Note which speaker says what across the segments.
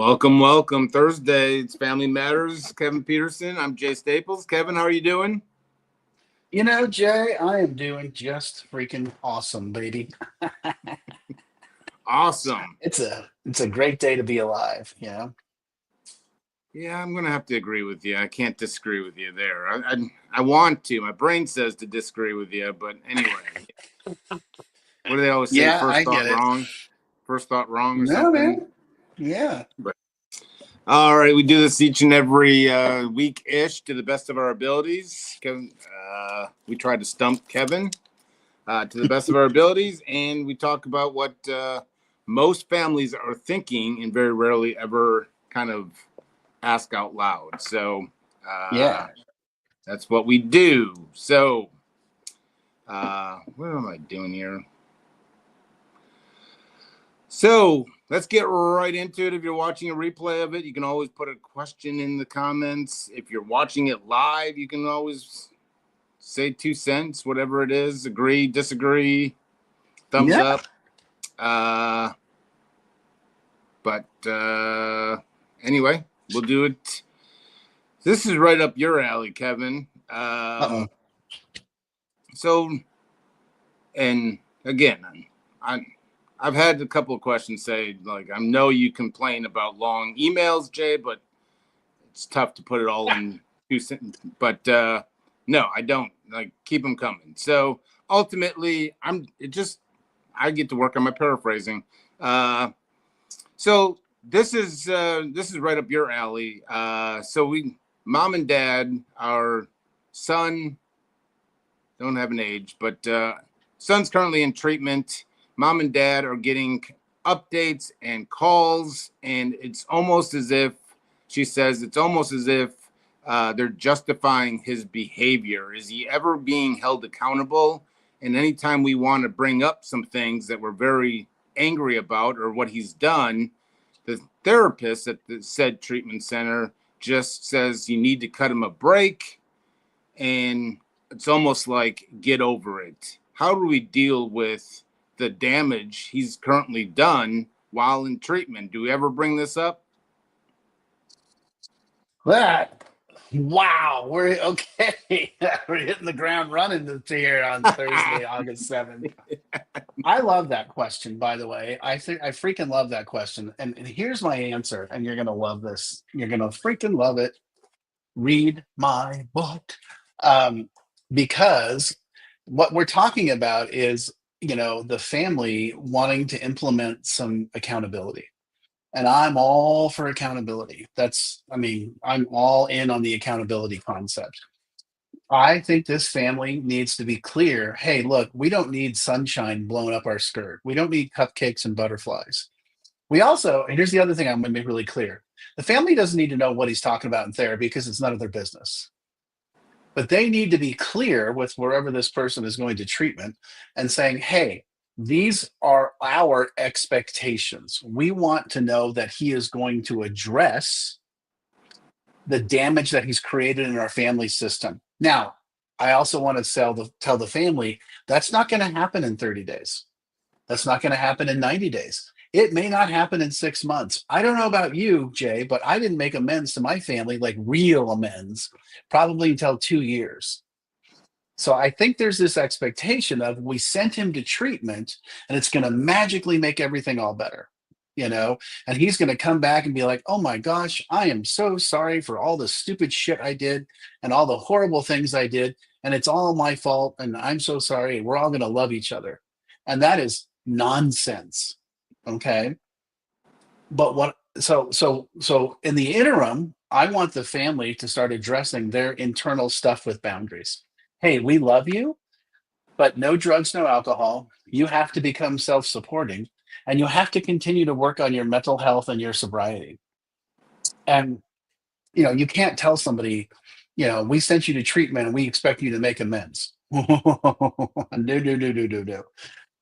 Speaker 1: Welcome, welcome. Thursday, it's Family Matters. Kevin Petersen. I'm Jay Staples. Kevin, how are you doing?
Speaker 2: Jay, I am doing just freaking awesome, baby.
Speaker 1: Awesome.
Speaker 2: It's a great day to be alive.
Speaker 1: Yeah, I'm gonna have to agree with you. I can't disagree with you there. I want to. My brain says to disagree with you, but anyway, what do they always say?
Speaker 2: Yeah,
Speaker 1: First
Speaker 2: I
Speaker 1: thought
Speaker 2: get it.
Speaker 1: wrong. First thought wrong or
Speaker 2: No,
Speaker 1: something.
Speaker 2: man. Yeah.
Speaker 1: But all right, we do this each and every week-ish to the best of our abilities. Kevin, we try to stump Kevin to the best of our abilities, and we talk about what most families are thinking and very rarely ever kind of ask out loud. So
Speaker 2: Yeah.
Speaker 1: that's what we do. So what am I doing here? So let's get right into it. If you're watching a replay of it, you can always put a question in the comments. If you're watching it live, you can always say 2 cents, whatever it is, agree, disagree, thumbs
Speaker 2: Yeah.
Speaker 1: up. But anyway, we'll do it. This is right up your alley, Kevin.
Speaker 2: Uh-oh.
Speaker 1: So, and again, I've had a couple of questions say, like, I know you complain about long emails, Jay, but it's tough to put it all in 2 sentences. But no, I don't. Like, keep them coming. So ultimately, I get to work on my paraphrasing. So this is right up your alley. So mom and dad, our son, don't have an age, but son's currently in treatment. Mom and dad are getting updates and calls, and it's almost as if, she says, it's almost as if they're justifying his behavior. Is he ever being held accountable? And anytime we want to bring up some things that we're very angry about or what he's done, the therapist at the said treatment center just says you need to cut him a break, and it's almost like get over it. How do we deal with the damage he's currently done while in treatment? Do we ever bring this up?
Speaker 2: That. Wow. We're okay. We're hitting the ground running here on Thursday, August 7th. I love that question, by the way. I think I freaking love that question. And here's my answer, and you're gonna love this. You're gonna freaking love it. Read my book. Um, because what we're talking about is, the family wanting to implement some accountability. And I'm all for accountability. I'm all in on the accountability concept. I think this family needs to be clear. Hey, look, we don't need sunshine blowing up our skirt. We don't need cupcakes and butterflies. We also, and here's the other thing I'm going to make really clear, the family doesn't need to know what he's talking about in therapy because it's none of their business. But they need to be clear with wherever this person is going to treatment and saying, hey, these are our expectations. We want to know that he is going to address the damage that he's created in our family system. Now, I also want to tell the family that's not going to happen in 30 days. That's not going to happen in 90 days. It may not happen in 6 months. I don't know about you, Jay, but I didn't make amends to my family, like real amends, probably until 2 years. So I think there's this expectation of we sent him to treatment and it's going to magically make everything all better, and he's going to come back and be like, oh my gosh, I am so sorry for all the stupid shit I did and all the horrible things I did. And it's all my fault. And I'm so sorry. We're all going to love each other. And that is nonsense. Okay. But so in the interim, I want the family to start addressing their internal stuff with boundaries. Hey, we love you, but no drugs, no alcohol. You have to become self-supporting, and you have to continue to work on your mental health and your sobriety. And you can't tell somebody, we sent you to treatment and we expect you to make amends. No, no, no, no, no, no.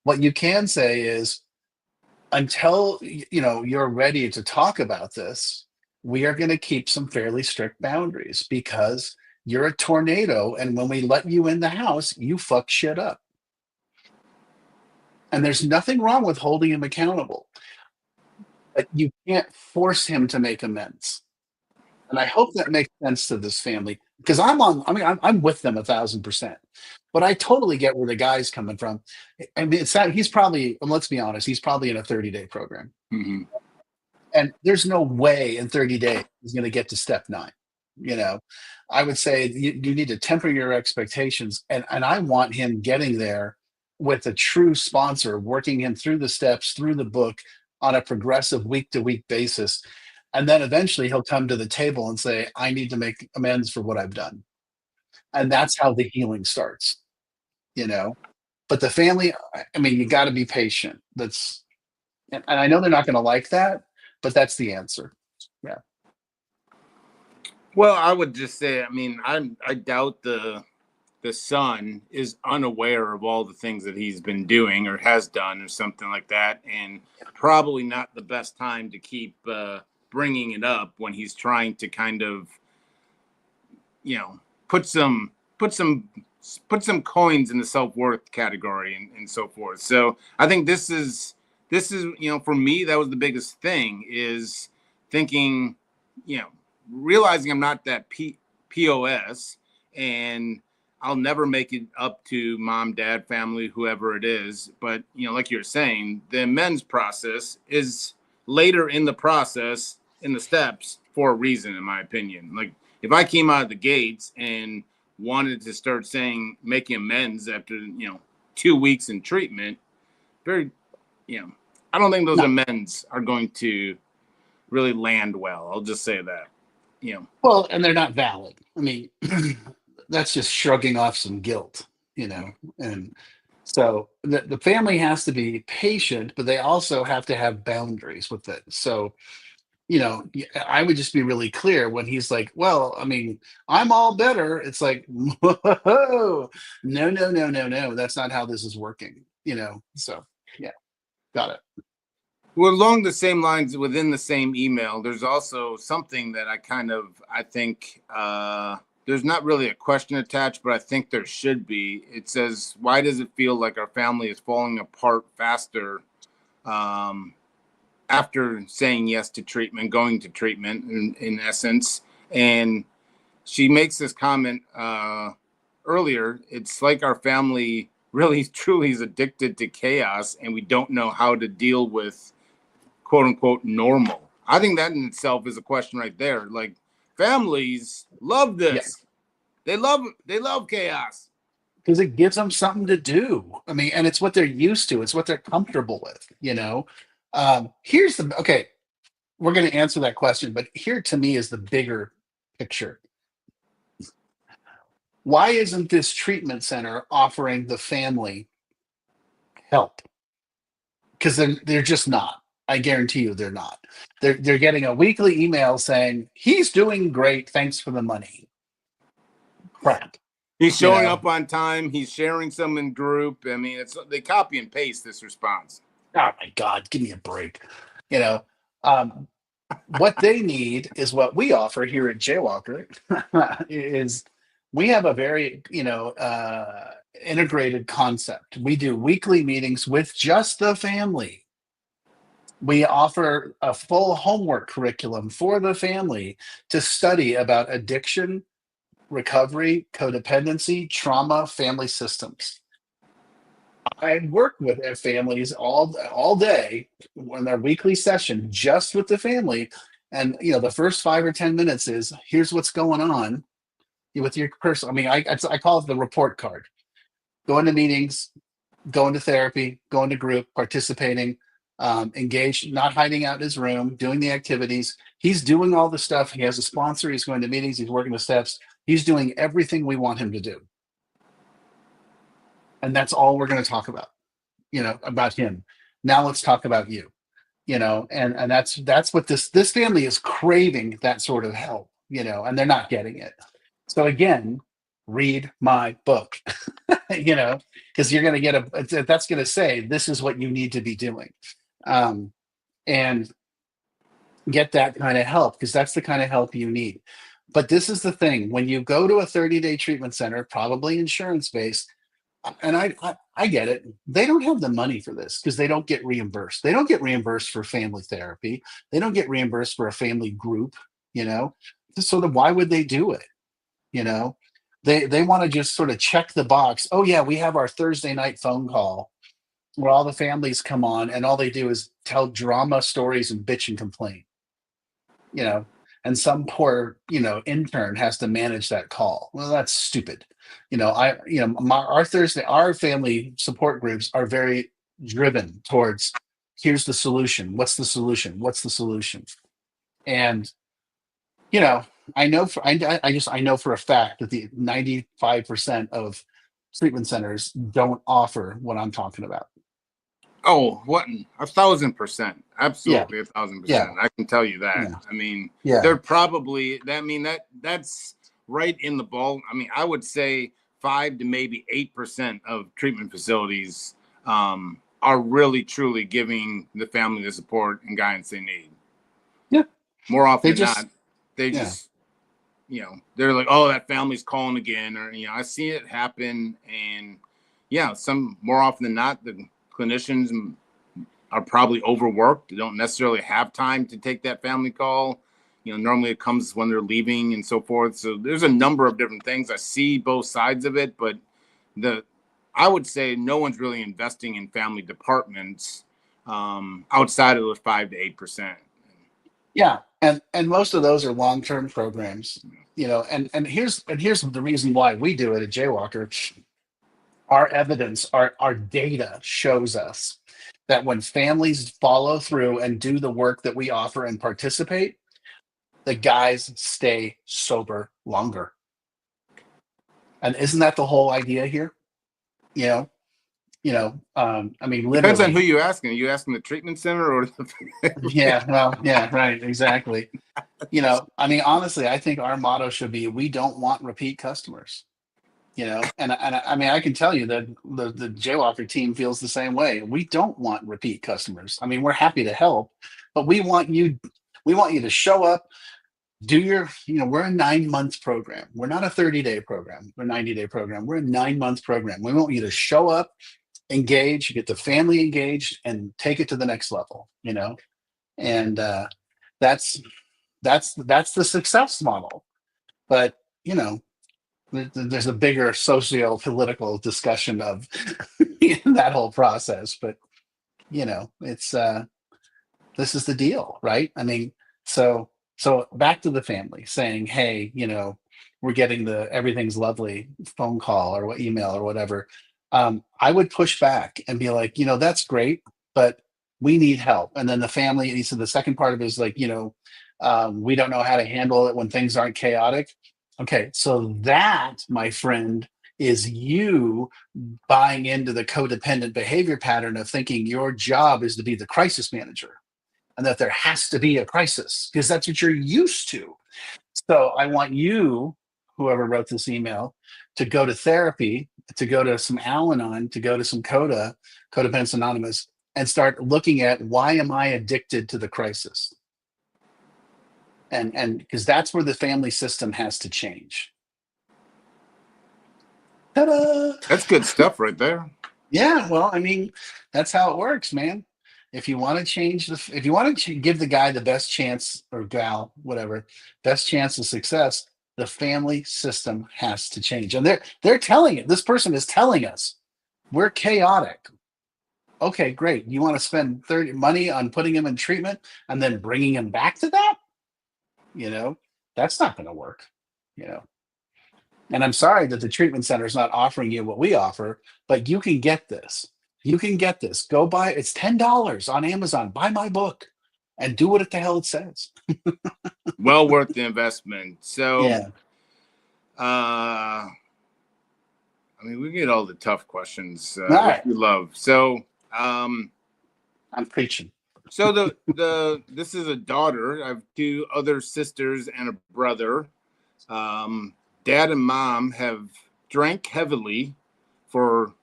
Speaker 2: What you can say is, until you're ready to talk about this, we are going to keep some fairly strict boundaries because you're a tornado, and when we let you in the house, you fuck shit up. And there's nothing wrong with holding him accountable. but you can't force him to make amends. And I hope that makes sense to this family because I'm with them 1,000%. But I totally get where the guy's coming from. I mean, he's probably, and let's be honest, he's probably in a 30-day program.
Speaker 1: Mhm.
Speaker 2: And there's no way in 30 days he's going to get to step 9. You know, I would say you need to temper your expectations. And I want him getting there with a true sponsor, working him through the steps, through the book on a progressive week to week basis. And then eventually he'll come to the table and say, I need to make amends for what I've done. And that's how the healing starts, you know. But the family, I mean, you got to be patient. And I know they're not going to like that, but that's the answer. Yeah.
Speaker 1: Well, I would just say, I mean, I doubt the son is unaware of all the things that he's been doing or has done or something like that, and probably not the best time to keep bringing it up when he's trying to kind of, you know, put some coins in the self-worth category and so forth. So I think this is, you know, for me, that was the biggest thing, is thinking, you know, realizing I'm not that POS, and I'll never make it up to mom, dad, family, whoever it is. But, you know, like you're saying, the amends process is later in the process, in the steps, for a reason, in my opinion. Like, if I came out of the gates and wanted to start saying, making amends after, you know, 2 weeks in treatment, very, you know, I don't think those
Speaker 2: No.
Speaker 1: amends are going to really land well. I'll just say that, you know.
Speaker 2: Well, and they're not valid. I mean, that's just shrugging off some guilt, you know. And so the family has to be patient, but they also have to have boundaries with it. So, you know, I would just be really clear when he's like, well, I mean, I'm all better. It's like, whoa, no, no, no, no, no. That's not how this is working, you know. So, yeah, got it.
Speaker 1: Well, along the same lines, within the same email, there's also something that I think there's not really a question attached, but I think there should be. It says, "Why does it feel like our family is falling apart faster um, after saying yes to treatment, going to treatment, in essence?" And she makes this comment earlier. It's like our family really, truly is addicted to chaos, and we don't know how to deal with, quote unquote, normal. I think that in itself is a question right there. Like, families love
Speaker 2: Yeah.
Speaker 1: this. They love chaos.
Speaker 2: Because it gives them something to do. I mean, and it's what they're used to. It's what they're comfortable with. You know. Here's the okay. We're going to answer that question, but here to me is the bigger picture. Why isn't this treatment center offering the family help? Because they're just not. I guarantee you, they're not. They're getting a weekly email saying he's doing great. Thanks for the money. Crap.
Speaker 1: He's
Speaker 2: You
Speaker 1: showing
Speaker 2: know.
Speaker 1: up on time. He's sharing some in group. I mean, it's they copy and paste this response.
Speaker 2: Oh my God, give me a break. You know. Um, what they need is what we offer here at Jaywalker is we have a very integrated concept. We do weekly meetings with just the family. We offer a full homework curriculum for the family to study about addiction, recovery, codependency, trauma, family systems. I work with their families all day on their weekly session, just with the family. And the first 5 or 10 minutes is here's what's going on with your person. I mean, I call it the report card. Going to meetings, going to therapy, going to group, participating, engaged, not hiding out in his room, doing the activities. He's doing all the stuff. He has a sponsor. He's going to meetings. He's working the steps. He's doing everything we want him to do. And that's all we're going to talk about. About him. Now let's talk about you. And that's what this family is craving, that sort of help, and they're not getting it. So again, read my book, because you're going to get that's going to say this is what you need to be doing, and get that kind of help, because that's the kind of help you need. But this is the thing: when you go to a 30-day treatment center, probably insurance based, and I get it. They don't have the money for this because they don't get reimbursed. They don't get reimbursed for family therapy. They don't get reimbursed for a family group, you know. So then why would they do it? You know, they want to just sort of check the box. Oh yeah, we have our Thursday night phone call where all the families come on and all they do is tell drama stories and bitch and complain, you know, and some poor, intern has to manage that call. Well, that's stupid. Our family support groups are very driven towards here's the solution. What's the solution? What's the solution? And, you know, I know for a fact that the 95% of treatment centers don't offer what I'm talking about.
Speaker 1: Oh, what 1,000%.
Speaker 2: Yeah.
Speaker 1: Absolutely 1,000%.
Speaker 2: Yeah.
Speaker 1: I can tell you that.
Speaker 2: Yeah.
Speaker 1: I mean,
Speaker 2: Yeah.
Speaker 1: they're probably that's right in the ball. I mean, I would say 5 to maybe 8% of treatment facilities are really truly giving the family the support and guidance they need.
Speaker 2: Yeah.
Speaker 1: More often
Speaker 2: They
Speaker 1: than not,
Speaker 2: just,
Speaker 1: they
Speaker 2: yeah.
Speaker 1: just, they're like, oh, that family's calling again, or I see it happen, and some more often than not, the clinicians are probably overworked. They don't necessarily have time to take that family call. Normally it comes when they're leaving and so forth. So there's a number of different things. I see both sides of it, but I would say no one's really investing in family departments outside of the 5 to 8%.
Speaker 2: Yeah, and most of those are long-term programs, and here's the reason why we do it at Jaywalker. Our evidence, our data shows us that when families follow through and do the work that we offer and participate, the guys stay sober longer. And isn't that the whole idea here? I mean,
Speaker 1: Depends on who
Speaker 2: literally.
Speaker 1: you asking. Are you asking the treatment center or
Speaker 2: Yeah, well, yeah, right, exactly. I mean, honestly, I think our motto should be, we don't want repeat customers. I mean, I can tell you that the Jaywalker team feels the same way. We don't want repeat customers. I mean, we're happy to help, but we want you to show up, do we're a 9 month program. We're not a 30-day program. We're a 90-day program. We're a 9 month program. We want you to show up, engage, get the family engaged, and take it to the next level. And that's that's the success model. But there's a bigger socio-political discussion of that whole process. But it's this is the deal, right? I mean, so back to the family saying, hey, we're getting the everything's lovely phone call or what email or whatever. I would push back and be like, that's great, but we need help. And then the family, and so the second part of it is like, we don't know how to handle it when things aren't chaotic. Okay, so that, my friend, is you buying into the codependent behavior pattern of thinking your job is to be the crisis manager and that there has to be a crisis because that's what you're used to. So I want you, whoever wrote this email, to go to therapy, to go to some Al-Anon, to go to some Codependence Anonymous, and start looking at, why am I addicted to the crisis? And because that's where the family system has to change. Ta-da!
Speaker 1: That's good stuff right there.
Speaker 2: Yeah, well, I mean, that's how it works, man. If you want to if you want to give the guy the best chance, or gal, whatever, best chance of success, the family system has to change. And they're telling it. This person is telling us we're chaotic. Okay, great. You want to spend money on putting him in treatment and then bringing him back to that? That's not going to work. You know. And I'm sorry that the treatment center is not offering you what we offer, but you can get this. You can get this. Go buy it's $10 on Amazon. Buy my book and do what the hell it says.
Speaker 1: Well worth the investment. So,
Speaker 2: Yeah.
Speaker 1: I mean, we get all the tough questions,
Speaker 2: All
Speaker 1: which
Speaker 2: right.
Speaker 1: we love. So,
Speaker 2: I'm preaching.
Speaker 1: so this is a daughter. I have 2 other sisters and a brother. Dad and mom have drank heavily for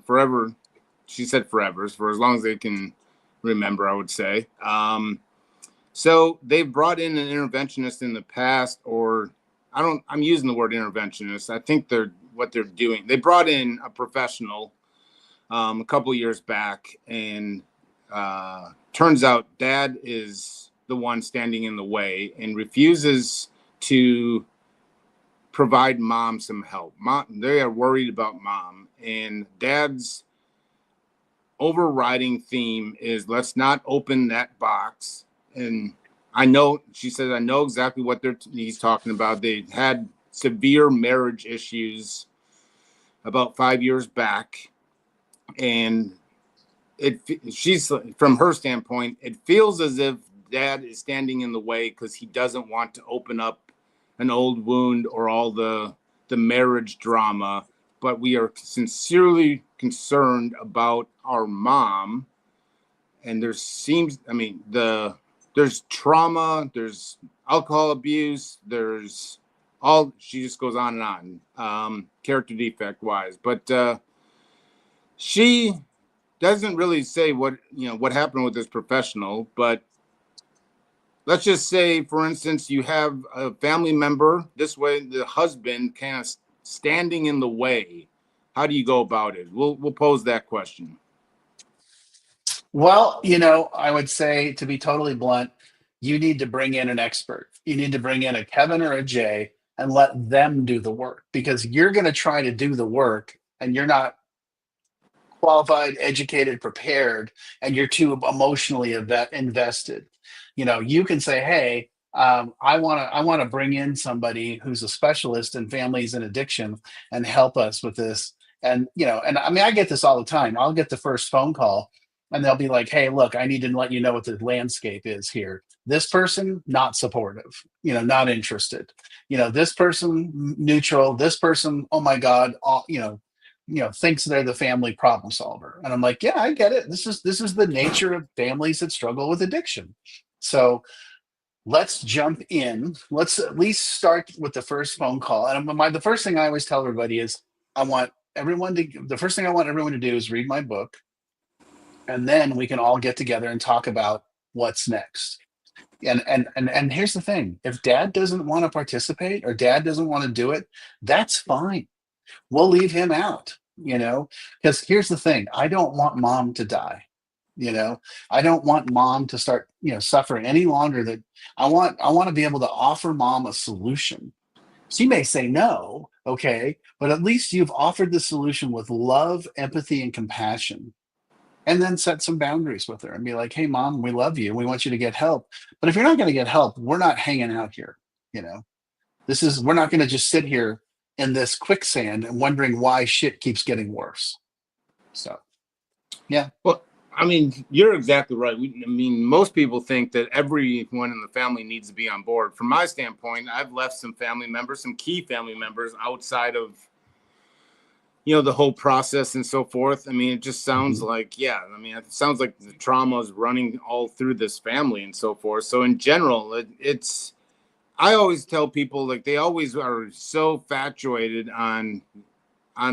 Speaker 1: forever. She said forever, for as long as they can remember, I would say. So they've brought in an interventionist in the past, or I'm using the word interventionist. I think they're what they're doing. They brought in a professional a couple years back, and turns out dad is the one standing in the way and refuses to provide mom some help. They are worried about mom, and dad's overriding theme is let's not open that box. And I know, she says, I know exactly what he's talking about. They had severe marriage issues about 5 years back, and she's, from her standpoint, it feels as if dad is standing in the way because he doesn't want to open up an old wound or all the marriage drama. But we are sincerely concerned about our mom, and there's trauma, there's alcohol abuse, there's all, she just goes on and on, character defect wise. But she doesn't really say what happened with this professional. But let's just say, for instance, you have a family member this way, the husband kind of standing in the way. How do you go about it? We'll pose that question.
Speaker 2: Well, I would say, to be totally blunt, you need to bring in an expert. You need to bring in a Kevin or a Jay and let them do the work, because you're going to try to do the work and you're not qualified, educated, prepared, and you're too emotionally invested. You can say, "Hey, I want to bring in somebody who's a specialist in families and addiction and help us with this." And and I mean, I get this all the time. I'll get the first phone call, and they'll be like, "Hey, look, I need to let you know what the landscape is here. This person not supportive, not interested. This person neutral. This person, oh my God, thinks they're the family problem solver." And I'm like, yeah, I get it. This is the nature of families that struggle with addiction. So let's jump in. Let's at least start with the first phone call. And the first thing I always tell everybody is, the first thing I want everyone to do is read my book, and then we can all get together and talk about what's next. And here's the thing: if dad doesn't want to participate or dad doesn't want to do it, that's fine. We'll leave him out, because here's the thing: I don't want mom to die. I don't want mom to start, suffering any longer. That I want to be able to offer mom a solution. She may say no, okay, but at least you've offered the solution with love, empathy, and compassion. And then set some boundaries with her and be like, "Hey mom, we love you. We want you to get help. But if you're not going to get help, we're not hanging out here. You know, we're not going to just sit here in this quicksand and wondering why shit keeps getting worse." So, yeah.
Speaker 1: Well, I mean, you're exactly right. Most people think that everyone in the family needs to be on board. From my standpoint, I've left some key family members outside of, the whole process and so forth. I mean, it just sounds like, it sounds like the trauma is running all through this family and so forth. So in general, I always tell people, like, they always are so infatuated on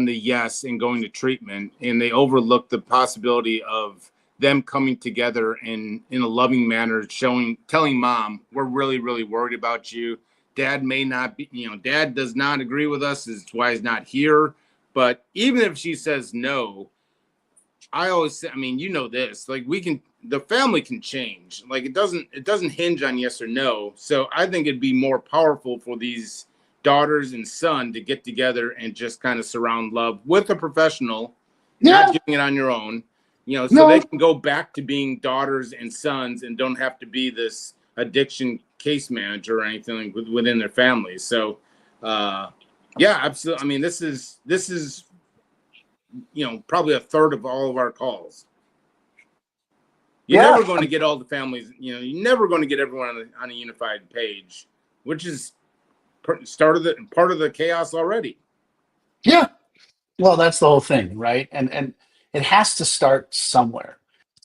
Speaker 1: the yes and going to treatment, and they overlook the possibility of them coming together in a loving manner, telling mom, "We're really, really worried about you. Dad may not be, dad does not agree with us. It's why he's not here." But even if she says no, I always say, this, like, the family can change. Like, it doesn't hinge on yes or no. So I think it'd be more powerful for these daughters and son to get together and just kind of surround love with a professional, not doing it on your own, so they can go back to being daughters and sons and don't have to be this addiction case manager or anything within their families. So, yeah, absolutely. I mean, this is probably a third of all of our calls. You're never going to get all the families, you're never going to get everyone on a unified page, which is part of the chaos already.
Speaker 2: Yeah. Well, that's the whole thing, right? And it has to start somewhere.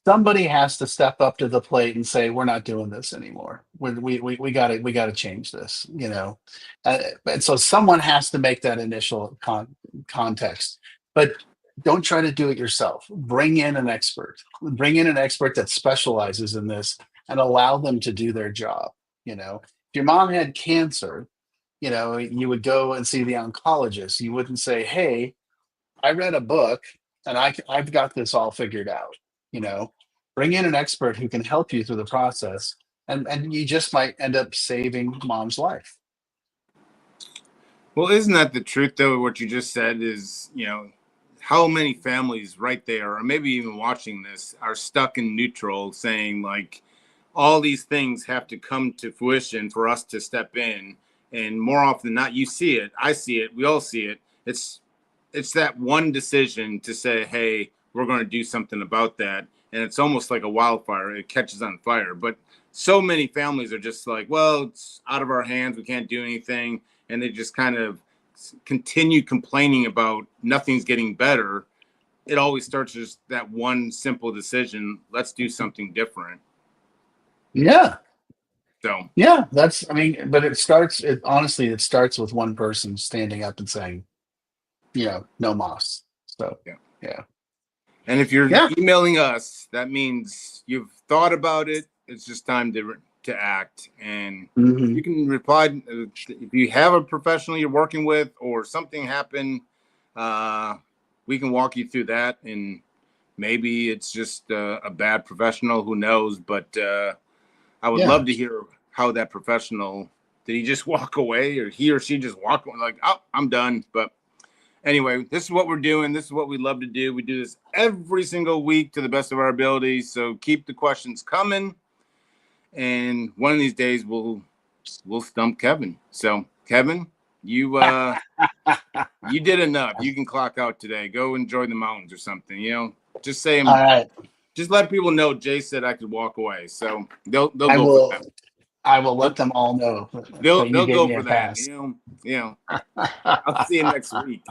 Speaker 2: Somebody has to step up to the plate and say, "We're not doing this anymore. We got to change this." And so someone has to make that initial context. But don't try to do it yourself. Bring in an expert. Bring in an expert that specializes in this and allow them to do their job. If your mom had cancer, you would go and see the oncologist. You wouldn't say, "Hey, I read a book and I've got this all figured out." You know, bring in an expert who can help you through the process, and you just might end up saving mom's life.
Speaker 1: Well, isn't that the truth, though? What you just said is, how many families right there, or maybe even watching this, are stuck in neutral, saying, like, all these things have to come to fruition for us to step in. And more often than not, you see it, I see it, we all see it. It's that one decision to say, hey, we're going to do something about that. And it's almost like a wildfire. It catches on fire. But so many families are just like, well, it's out of our hands. We can't do anything. And they just kind of continue complaining about nothing's getting better. It always starts just that one simple decision. Let's do something different.
Speaker 2: Yeah.
Speaker 1: So,
Speaker 2: Yeah, that's, I mean, but honestly, it starts with one person standing up and saying, no moss. So,
Speaker 1: yeah.
Speaker 2: yeah.
Speaker 1: And if you're
Speaker 2: Yeah.
Speaker 1: emailing us, that means you've thought about it. It's just time to act. And
Speaker 2: Mhm.
Speaker 1: you can reply if you have a professional you're working with or something happened. We can walk you through that. And maybe it's just a bad professional. Who knows? But I would
Speaker 2: Yeah.
Speaker 1: love to hear how that professional, did he just walk away, or he or she just walk away like, oh, I'm done. But anyway, this is what we're doing. This is what we love to do. We do this every single week to the best of our abilities. So keep the questions coming. And one of these days we'll stump Kevin. So Kevin, you you did enough. You can clock out today. Go enjoy the mountains or something. Just say
Speaker 2: All right.
Speaker 1: just let people know Jay said I could walk away. So they'll
Speaker 2: I
Speaker 1: go for
Speaker 2: will
Speaker 1: that.
Speaker 2: I will let them all know that you
Speaker 1: They'll
Speaker 2: gave
Speaker 1: go
Speaker 2: me
Speaker 1: for
Speaker 2: a
Speaker 1: that.
Speaker 2: pass.
Speaker 1: I'll see you next week.